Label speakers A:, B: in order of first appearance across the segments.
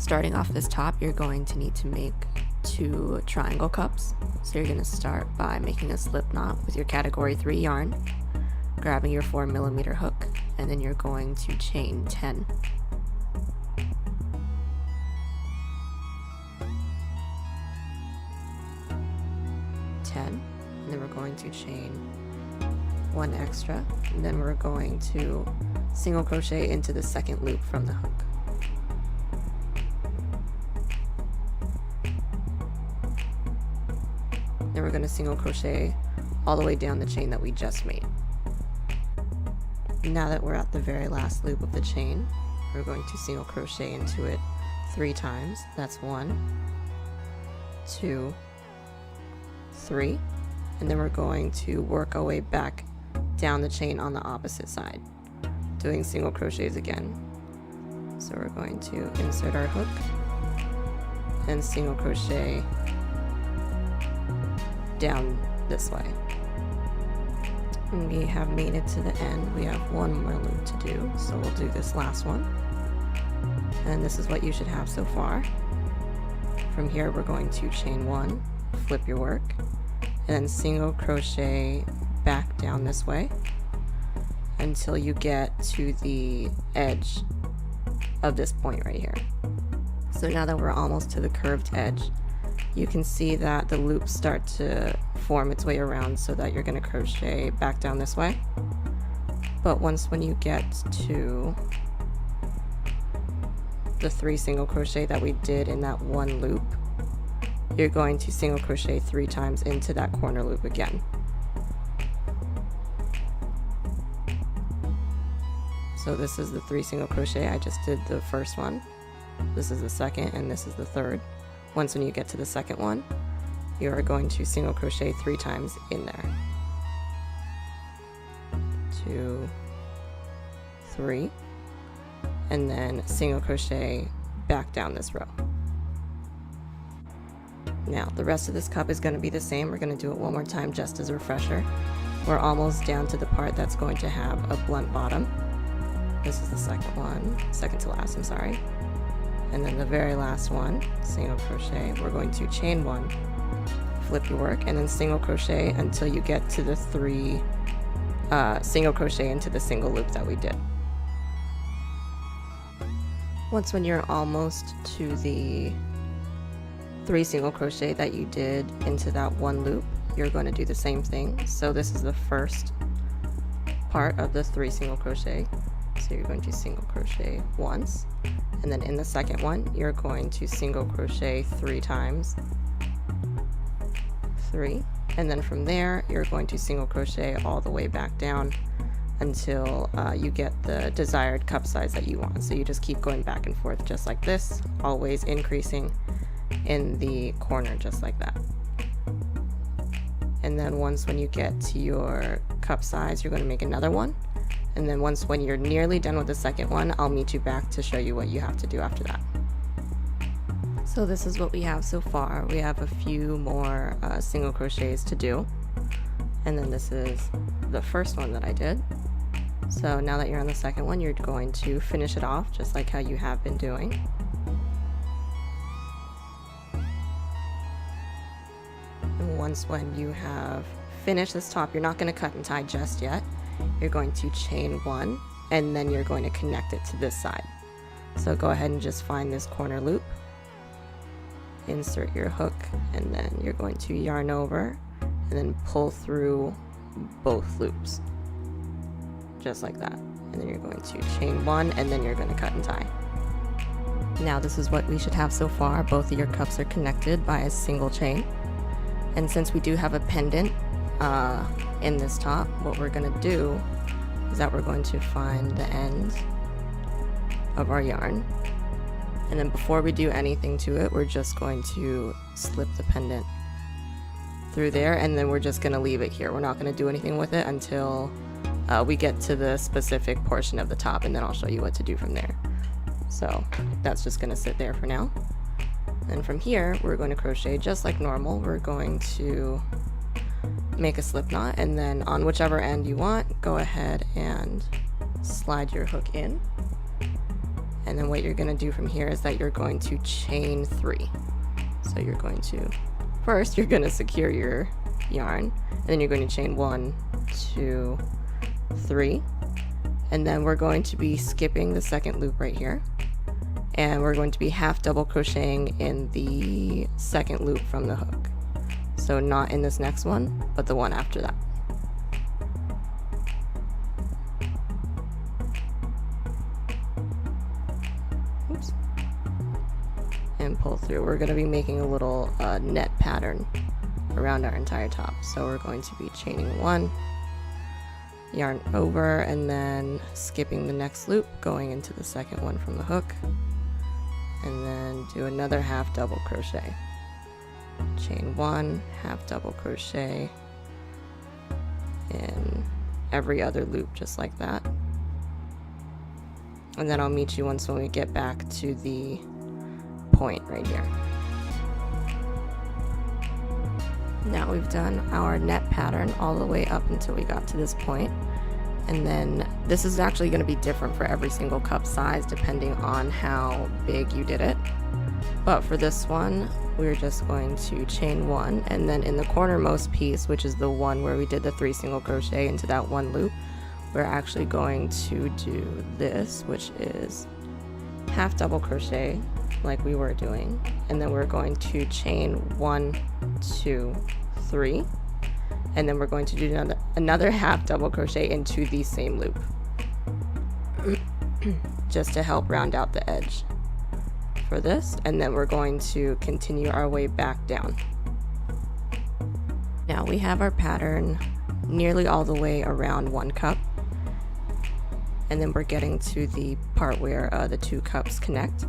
A: Starting off this top, you're going to need to make 2 triangle cups. So you're going to start by making a slip knot with your category 3 yarn, grabbing your 4mm hook, and then you're going to chain 10. And then we're going to chain 1 extra, and then we're going to single crochet into the second loop from the hook. Then we're going to single crochet all the way down the chain that we just made. Now that we're at the very last loop of the chain, we're going to single crochet into it 3 times. That's 1, 2, 3, and then we're going to work our way back down the chain on the opposite side, doing single crochets again. So we're going to insert our hook and single crochet down this way. And we have made it to the end. We have 1 more loop to do, so we'll do this last one. And this is what you should have so far. From here we're going to chain 1, flip your work, and then single crochet back down this way until you get to the edge of this point right here. So now that we're almost to the curved edge, you can see that the loops start to form its way around, so that you're going to crochet back down this way. But when you get to the 3 single crochet that we did in that 1 loop, you're going to single crochet 3 times into that corner loop again. So this is the 3 single crochet. I just did the first one. This is the second, and this is the third. When you get to the second one, you are going to single crochet 3 times in there. 2, 3, and then single crochet back down this row. Now the rest of this cup is going to be the same. We're going to do it one more time just as a refresher. We're almost down to the part that's going to have a blunt bottom. This is the second to last, I'm sorry. And then the very last one, single crochet, we're going to chain 1, flip your work, and then single crochet until you get to the 3 single crochet into the single loop that we did. When you're almost to the 3 single crochet that you did into that 1 loop, you're going to do the same thing. So this is the first part of the 3 single crochet. So you're going to single crochet once, and then in the second one you're going to single crochet 3 times, 3, and then from there you're going to single crochet all the way back down until you get the desired cup size that you want. So you just keep going back and forth just like this, always increasing in the corner just like that. And then when you get to your cup size, you're going to make another one. And then when you're nearly done with the second one, I'll meet you back to show you what you have to do after that. So this is what we have so far. We have a few more single crochets to do. And then this is the first one that I did. So now that you're on the second one, you're going to finish it off just like how you have been doing. And when you have finished this top, you're not going to cut and tie just yet. You're going to chain 1, and then you're going to connect it to this side. So go ahead and just find this corner loop, insert your hook, and then you're going to yarn over and then pull through both loops just like that. And then you're going to chain 1, and then you're going to cut and tie. Now this is what we should have so far. Both of your cups are connected by a single chain, and since we do have a pendant in this top, what we're going to do is that we're going to find the end of our yarn, and then before we do anything to it, we're just going to slip the pendant through there, and then we're just going to leave it here. We're not going to do anything with it until we get to the specific portion of the top, and then I'll show you what to do from there. So that's just going to sit there for now. And from here we're going to crochet just like normal. We're going to make a slip knot, and then on whichever end you want, go ahead and slide your hook in, And then what you're going to do from here is that you're going to chain 3. So you're going to, first you're going to secure your yarn, and then you're going to chain 1, 2, 3, and then we're going to be skipping the second loop right here, and we're going to be half double crocheting in the second loop from the hook. So not in this next one, but the one after that. Oops. And pull through. We're going to be making a little net pattern around our entire top. So we're going to be chaining 1, yarn over, and then skipping the next loop, going into the second one from the hook, and then do another half double crochet. Chain 1, half double crochet in every other loop, just like that. And then I'll meet you once when we get back to the point right here. Now we've done our net pattern all the way up until we got to this point. And then this is actually going to be different for every single cup size depending on how big you did it. But for this one, we're just going to chain 1, and then in the cornermost piece, which is the one where we did the 3 single crochet into that one loop, we're actually going to do this, which is half double crochet like we were doing, and then we're going to chain 1, 2, 3, and then we're going to do another half double crochet into the same loop just to help round out the edge for this, and then we're going to continue our way back down. Now we have our pattern nearly all the way around 1 cup, and then we're getting to the part where the 2 cups connect.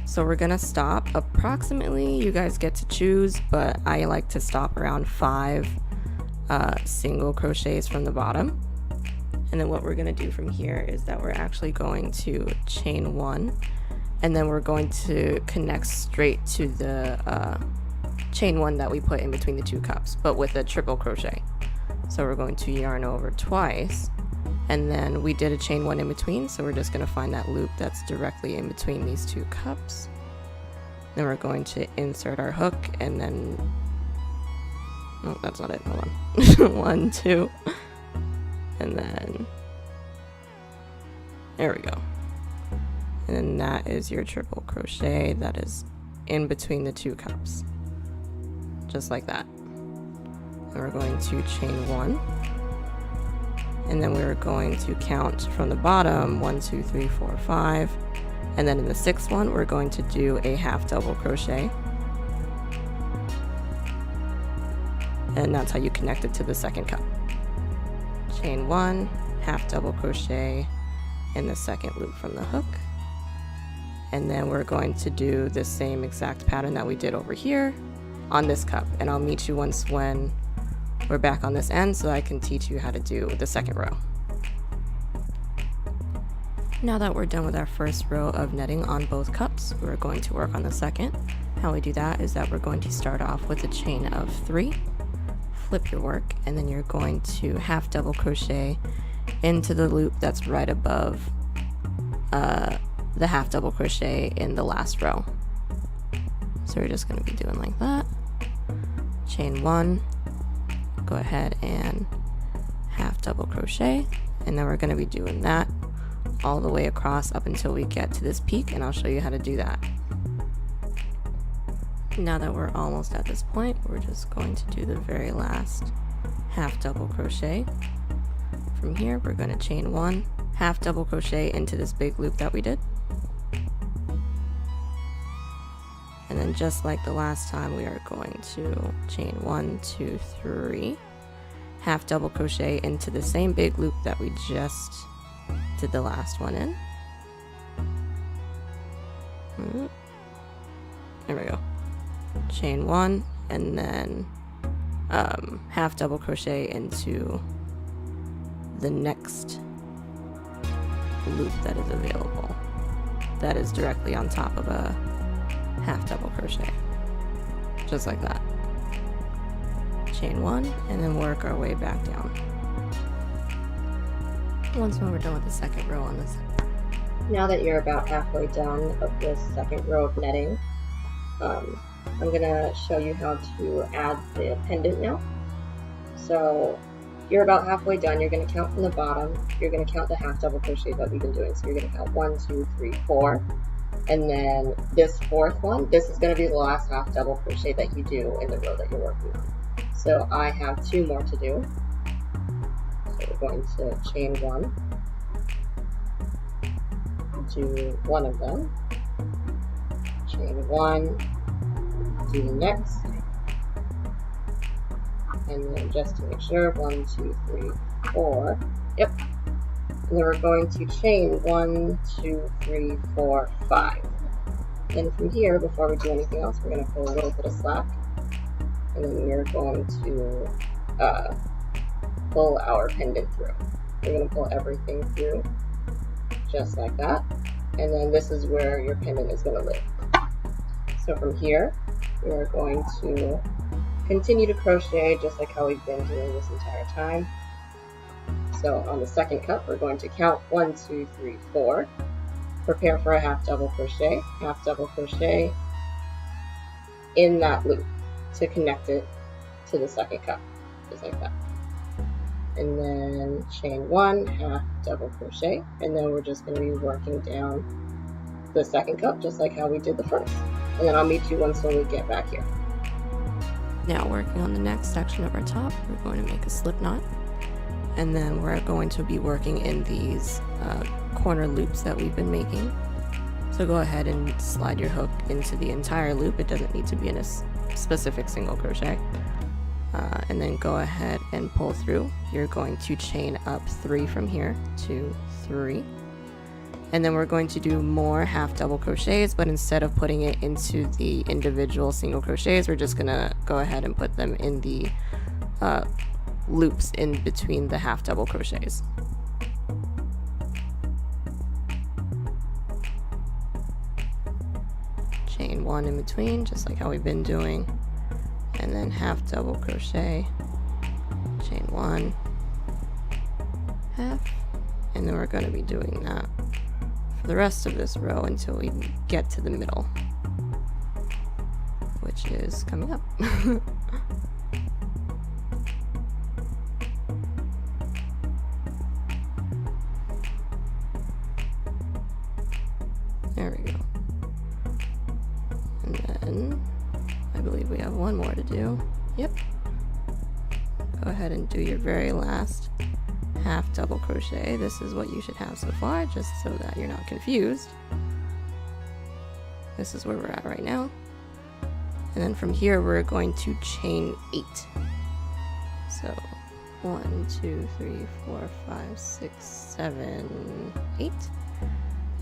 A: So we're gonna stop approximately, you guys get to choose, but I like to stop around 5 single crochets from the bottom. And then what we're gonna do from here is that we're actually going to chain 1, and then we're going to connect straight to the chain 1 that we put in between the 2 cups, but with a triple crochet. So we're going to yarn over twice, and then we did a chain 1 in between, so we're just going to find that loop that's directly in between these 2 cups. Then we're going to insert our hook, and then, oh, that's not it, hold on. 1, 2, and then there we go. And then that is your triple crochet that is in between the 2 cups, just like that. And we're going to chain 1, and then we're going to count from the bottom 1, 2, 3, 4, 5, and then in the 6th one we're going to do a half double crochet, and that's how you connect it to the second cup. Chain 1, half double crochet in the second loop from the hook, and then we're going to do the same exact pattern that we did over here on this cup, and I'll meet you once when we're back on this end so I can teach you how to do the second row. Now that we're done with our first row of netting on both cups, we're going to work on the second. How we do that is that we're going to start off with a chain of 3, flip your work, and then you're going to half double crochet into the loop that's right above the half double crochet in the last row. So we're just going to be doing like that. Chain 1, go ahead and half double crochet, and then we're going to be doing that all the way across up until we get to this peak, and I'll show you how to do that. Now that we're almost at this point, we're just going to do the very last half double crochet. From here we're going to chain 1, half double crochet into this big loop that we did, and then just like the last time we are going to chain 1, 2, 3, half double crochet into the same big loop that we just did the last one in. There we go. Chain 1, and then half double crochet into the next loop that is available, that is directly on top of a half double crochet, just like that. Chain 1, and then work our way back down. Once we're done with the second row on this, Now that you're about halfway done of this second row of netting, I'm going to show you how to add the pendant now. So you're about halfway done. You're going to count from the bottom. You're going to count the half double crochet that we've been doing. So you're going to count 1, 2, 3, 4. And then this fourth one, this is going to be the last half double crochet that you do in the row that you're working on. So I have 2 more to do. So we're going to chain 1, do one of them, chain 1, do the next, and then just to make sure, 1, 2, 3, 4, yep. And then we're going to chain 1, 2, 3, 4, 5. Then from here, before we do anything else, we're going to pull a little bit of slack, and then we're going to pull our pendant through. We're going to pull everything through, just like that, and then this is where your pendant is going to live. So from here, we're going to continue to crochet just like how we've been doing this entire time. So on the second cup, we're going to count 1, 2, 3, 4. Prepare for a half double crochet in that loop to connect it to the second cup, just like that. And then chain 1, half double crochet, and then we're just going to be working down the second cup just like how we did the first. And then I'll meet you once we get back here. Now working on the next section of our top, we're going to make a slip knot, and then we're going to be working in these corner loops that we've been making. So go ahead and slide your hook into the entire loop. It doesn't need to be in a specific single crochet. And then go ahead and pull through. You're going to chain up 3 from here, 2, 3. And then we're going to do more half double crochets, but instead of putting it into the individual single crochets, we're just gonna go ahead and put them in the loops in between the half double crochets. Chain 1 in between, just like how we've been doing, and then half double crochet, chain 1, half, and then we're going to be doing that for the rest of this row until we get to the middle, which is coming up. There we go. And then I believe we have one more to do. Yep. Go ahead and do your very last half double crochet. This is what you should have so far, just so that you're not confused. This is where we're at right now. And then from here we're going to chain 8. So 1, 2, 3, 4, 5, 6, 7, 8.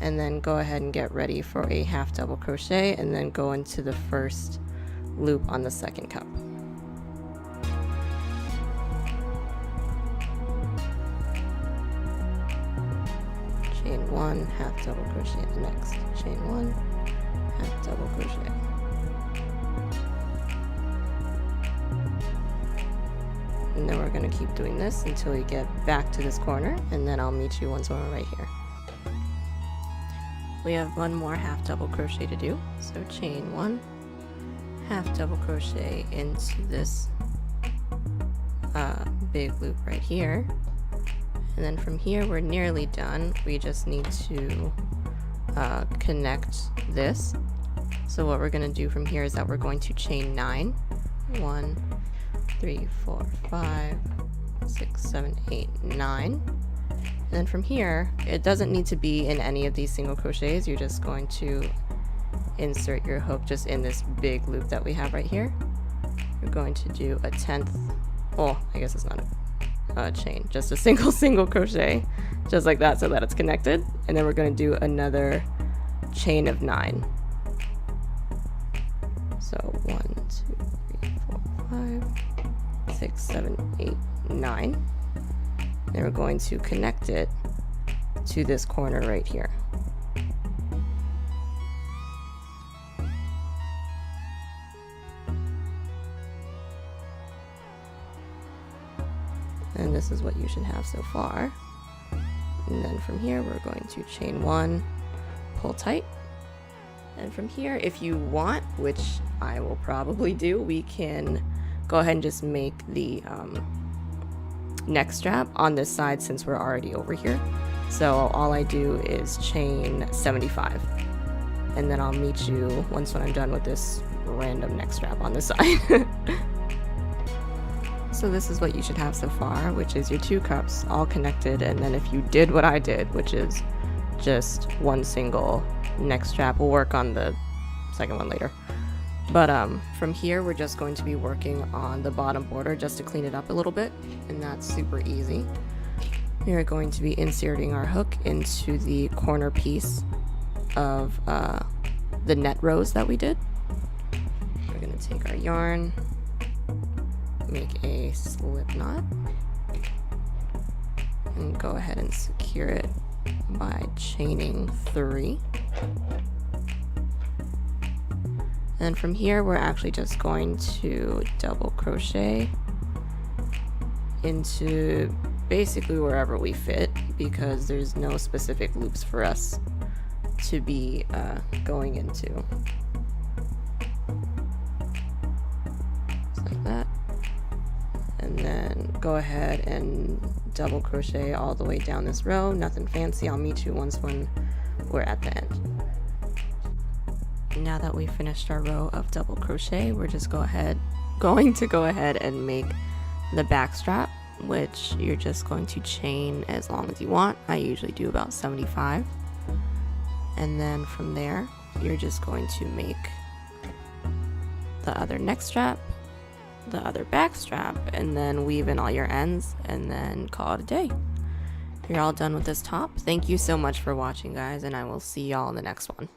A: And then go ahead and get ready for a half double crochet, and then go into the first loop on the second cup. Chain 1, half double crochet the next. Chain 1, half double crochet. And then we're going to keep doing this until we get back to this corner, and then I'll meet you once we're right here. We have one more half double crochet to do, so chain 1, half double crochet into this big loop right here, and then from here we're nearly done. We just need to connect this. So what we're going to do from here is that we're going to chain 9, 1, 3, 4, 5, 6, 7, 8, 9. And then from here, it doesn't need to be in any of these single crochets. You're just going to insert your hook just in this big loop that we have right here. You're going to do a 10th, well, I guess it's not a chain, just a single crochet, just like that, so that it's connected. And then we're going to do another chain of 9. So 1, 2, 3, 4, 5, 6, 7, 8, 9. Then we're going to connect it to this corner right here. And this is what you should have so far. And then from here, we're going to chain 1, pull tight. And from here, if you want, which I will probably do, we can go ahead and just make the neck strap on this side since we're already over here. So all I do is chain 75. And then I'll meet you when I'm done with this random neck strap on this side. So this is what you should have so far, which is your 2 cups all connected. And then if you did what I did, which is just one single neck strap, we'll work on the second one later. But from here, we're just going to be working on the bottom border just to clean it up a little bit, and that's super easy. We are going to be inserting our hook into the corner piece of the net rows that we did. We're going to take our yarn, make a slip knot, and go ahead and secure it by chaining 3. And from here, we're actually just going to double crochet into basically wherever we fit, because there's no specific loops for us to be going into. Just like that. And then go ahead and double crochet all the way down this row. Nothing fancy. I'll meet you when we're at the end. Now that we've finished our row of double crochet, we're just going to go ahead and make the back strap, which you're just going to chain as long as you want. I usually do about 75. And then from there, you're just going to make the other neck strap, the other back strap, and then weave in all your ends, and then call it a day. You're all done with this top. Thank you so much for watching, guys, and I will see y'all in the next one.